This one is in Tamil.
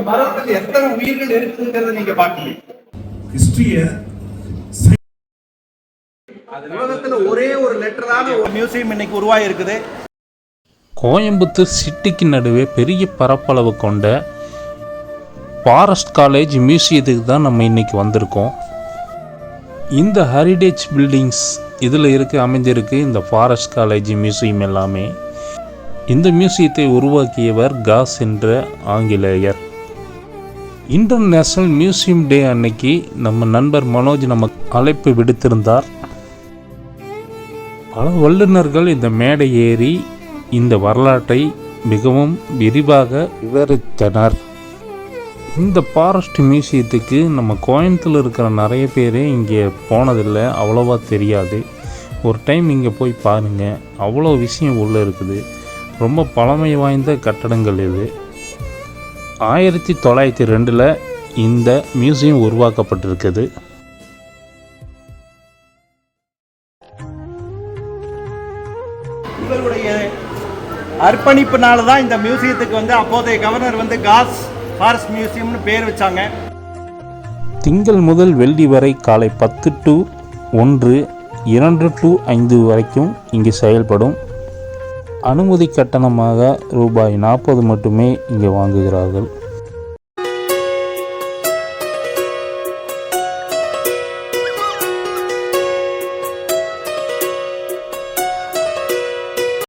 மரத்தில் எத்தனை உயிர்கள் இருக்குங்கிறத நீங்க பார்க்கணும். ஹிஸ்டரிய உலகத்துல ஒரே ஒரு லெட்டரான ஒரு மியூசியம் இன்னைக்கு உருவாகி இருக்குது. கோயம்புத்தூர் சிட்டிக்கு நடுவே பெரிய பரப்பளவு கொண்ட ஃபாரஸ்ட் காலேஜ் மியூசியத்துக்கு தான் நம்ம இன்றைக்கி வந்திருக்கோம். இந்த ஹெரிடேஜ் பில்டிங்ஸ் இதில் அமைந்திருக்கு இந்த ஃபாரஸ்ட் காலேஜ் மியூசியம் எல்லாமே. இந்த மியூசியத்தை உருவாக்கியவர் காஸ் என்ற ஆங்கிலேயர். இன்டர்நேஷ்னல் மியூசியம் டே அன்னைக்கு நம்ம நண்பர் மனோஜ் நமக்கு அழைப்பு விடுத்திருந்தார். பல வல்லுநர்கள் இந்த மேடை ஏறி இந்த வரலாற்றை மிகவும் விரிவாக விவரித்தனர். இந்த ஃபாரஸ்ட் மியூசியத்துக்கு நம்ம கோயம்புத்தூரில் இருக்கிற நிறைய பேர் இங்கே போனதில்லை, அவ்வளோவா தெரியாது. ஒரு டைம் இங்கே போய் பாருங்கள், அவ்வளோ விஷயம் உள்ளே இருக்குது. ரொம்ப பழமை வாய்ந்த கட்டடங்கள் இது. 1902 இந்த மியூசியம் உருவாக்கப்பட்டிருக்குது. உங்களுடைய அர்ப்பணிப்புனால தான் இந்த மியூசியத்துக்கு அப்போதைய கவர்னர் காஸ் ஃபாரஸ்ட் மியூசியம்னு பேர் வச்சாங்க. திங்கள் முதல் வெள்ளி வரை காலை 10 to 1, 2 to 5 வரைக்கும் இங்கே செயல்படும். அனுமதி கட்டணமாக ரூபாய் 40 மட்டுமே இங்கே வாங்குகிறார்கள்.